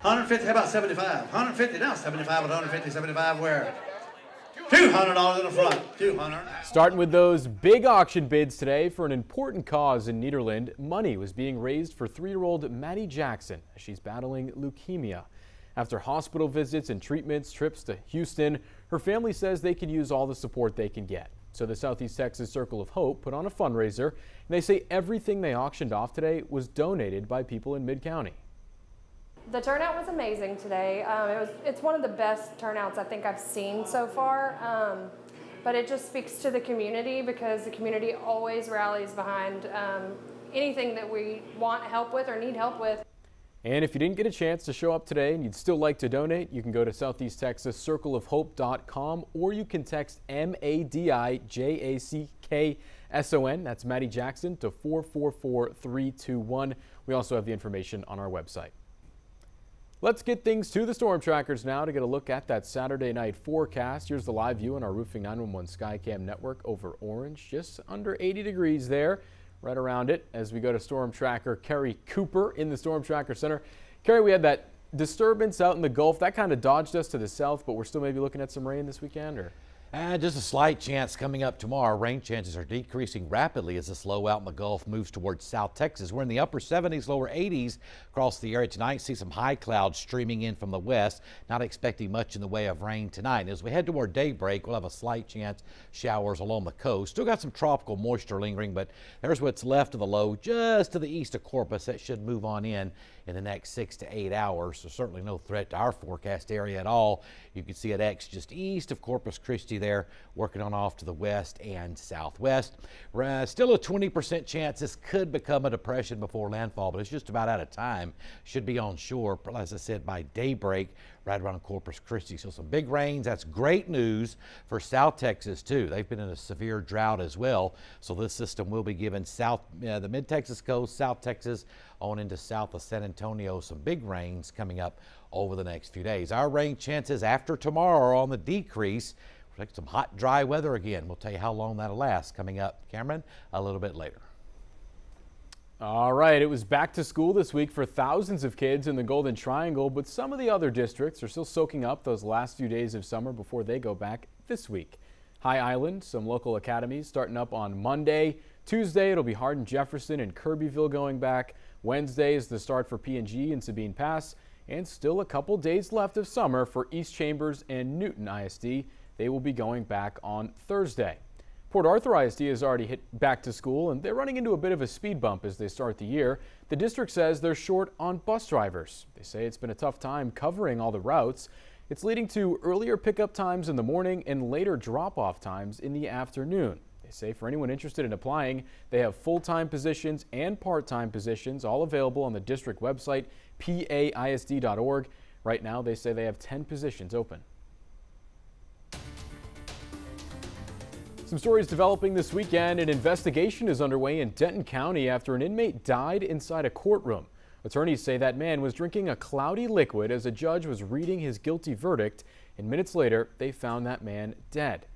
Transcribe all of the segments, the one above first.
150, how about 75? 150 now, 75, 150, 75 where? $200 in the front, 200. Starting with those big auction bids today for an important cause in Nederland. Money was being raised for 3-year-old Maddie Jackson as she's battling leukemia. After hospital visits and treatments, trips to Houston, her family says they can use all the support they can get. So the Southeast Texas Circle of Hope put on a fundraiser, and they say everything they auctioned off today was donated by people in Mid-County. The turnout was amazing today. It's one of the best turnouts I think I've seen so far, but it just speaks to the community because the community always rallies behind anything that we want help with or need help with. And if you didn't get a chance to show up today and you'd still like to donate, you can go to southeasttexascircleofhope.com or you can text MADIJACKSON, that's Maddie Jackson, to 444321. We also have the information on our website. Let's get things to the storm trackers now to get a look at that Saturday night forecast. Here's the live view on our Roofing 911 Skycam network over Orange, just under 80 degrees there. Right around it as we go to storm tracker Kerry Cooper in the storm tracker center. Kerry, we had that disturbance out in the Gulf that kind of dodged us to the south, but we're still maybe looking at some rain this weekend, or? Just a slight chance coming up tomorrow. Rain chances are decreasing rapidly as this low out in the Gulf moves towards South Texas. We're in the upper 70s, lower 80s across the area tonight. See some high clouds streaming in from the west. Not expecting much in the way of rain tonight. As we head toward daybreak, we'll have a slight chance showers along the coast. Still got some tropical moisture lingering, but there's what's left of the low just to the east of Corpus. That should move on in the next 6 to 8 hours. So certainly no threat to our forecast area at all. You can see it X just east of Corpus Christi there, working on off to the west and southwest. Still a 20% chance this could become a depression before landfall, but it's just about out of time. Should be on shore, as I said, by daybreak right around Corpus Christi. So some big rains. That's great news for South Texas too. They've been in a severe drought as well. So this system will be giving the mid-Texas coast, South Texas on into south of San Antonio, some big rains coming up over the next few days. Our rain chances after tomorrow are on the decrease. We'll take some hot, dry weather again. We'll tell you how long that'll last coming up, Cameron, a little bit later. All right, it was back to school this week for thousands of kids in the Golden Triangle, but some of the other districts are still soaking up those last few days of summer before they go back this week. High Island, some local academies starting up on Monday. Tuesday, it'll be Hardin-Jefferson and Kirbyville going back. Wednesday is the start for P&G and Sabine Pass, and still a couple days left of summer for East Chambers and Newton ISD. They will be going back on Thursday. Port Arthur ISD has already hit back to school, and they're running into a bit of a speed bump as they start the year. The district says they're short on bus drivers. They say it's been a tough time covering all the routes. It's leading to earlier pickup times in the morning and later drop-off times in the afternoon. They say for anyone interested in applying, they have full-time positions and part-time positions all available on the district website, paisd.org. Right now, they say they have 10 positions open. Some stories developing this weekend. An investigation is underway in Denton County after an inmate died inside a courtroom. Attorneys say that man was drinking a cloudy liquid as a judge was reading his guilty verdict, and minutes later, they found that man dead.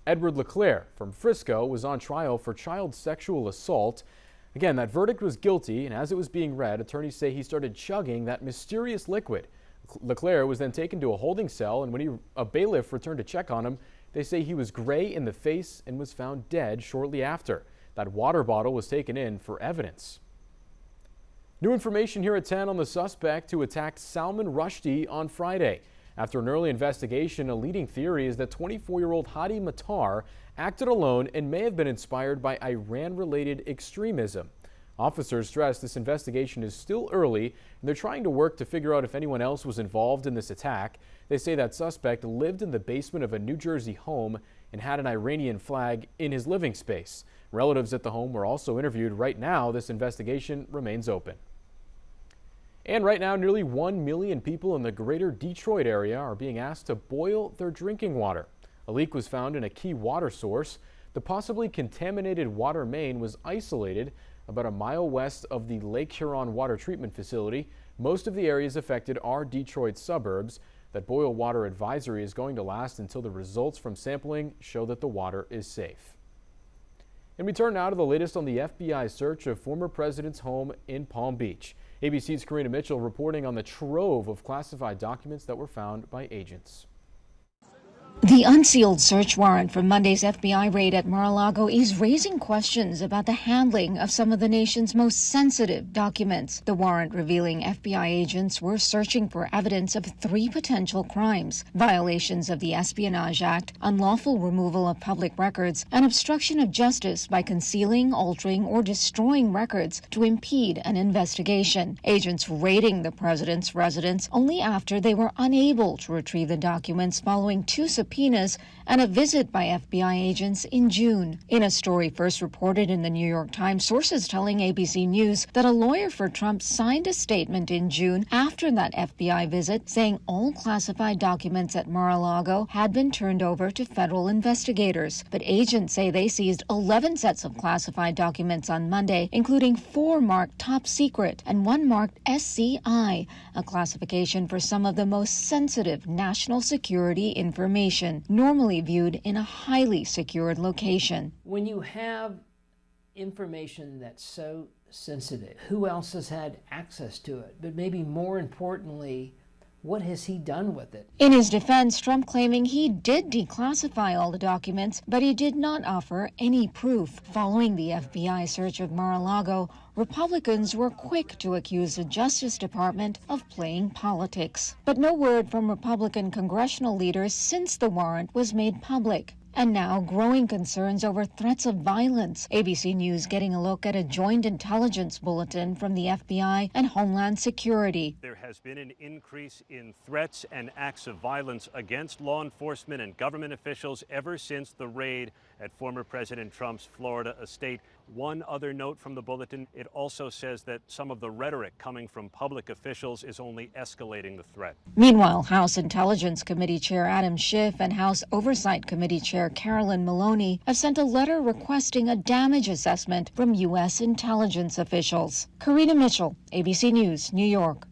Edward LeClaire from Frisco was on trial for child sexual assault. Again, that verdict was guilty, and as it was being read, attorneys say he started chugging that mysterious liquid. LeClaire was then taken to a holding cell, and when a bailiff returned to check on him, they say he was gray in the face and was found dead shortly after. That water bottle was taken in for evidence. New information here at 10 on the suspect who attacked Salman Rushdie on Friday. After an early investigation, a leading theory is that 24-year-old Hadi Matar acted alone and may have been inspired by Iran-related extremism. Officers stress this investigation is still early, and they're trying to work to figure out if anyone else was involved in this attack. They say that suspect lived in the basement of a New Jersey home and had an Iranian flag in his living space. Relatives at the home were also interviewed. Right now, this investigation remains open. And right now, nearly 1 million people in the greater Detroit area are being asked to boil their drinking water. A leak was found in a key water source. The possibly contaminated water main was isolated about a mile west of the Lake Huron water treatment facility. Most of the areas affected are Detroit suburbs. That boil water advisory is going to last until the results from sampling show that the water is safe. And we turn now to the latest on the FBI search of former president's home in Palm Beach. ABC's Karina Mitchell reporting on the trove of classified documents that were found by agents. The unsealed search warrant for Monday's FBI raid at Mar-a-Lago is raising questions about the handling of some of the nation's most sensitive documents. The warrant revealing FBI agents were searching for evidence of 3 potential crimes: violations of the Espionage Act, unlawful removal of public records, and obstruction of justice by concealing, altering, or destroying records to impede an investigation. Agents raiding the president's residence only after they were unable to retrieve the documents following 2 subpoenas and a visit by FBI agents in June. In a story first reported in the New York Times, sources telling ABC News that a lawyer for Trump signed a statement in June after that FBI visit saying all classified documents at Mar-a-Lago had been turned over to federal investigators. But agents say they seized 11 sets of classified documents on Monday, including 4 marked top secret and 1 marked SCI, a classification for some of the most sensitive national security information, normally viewed in a highly secured location. When you have information that's so sensitive, who else has had access to it? But maybe more importantly, what has he done with it? In his defense, Trump claiming he did declassify all the documents, but he did not offer any proof. Following the FBI search of Mar-a-Lago, Republicans were quick to accuse the Justice Department of playing politics. But no word from Republican congressional leaders since the warrant was made public. And now growing concerns over threats of violence. ABC News getting a look at a joint intelligence bulletin from the FBI and Homeland Security. There has been an increase in threats and acts of violence against law enforcement and government officials ever since the raid at former President Trump's Florida estate. One other note from the bulletin, it also says that some of the rhetoric coming from public officials is only escalating the threat. Meanwhile, House Intelligence Committee Chair Adam Schiff and House Oversight Committee Chair Carolyn Maloney have sent a letter requesting a damage assessment from U.S. intelligence officials. Karina Mitchell, ABC News, New York.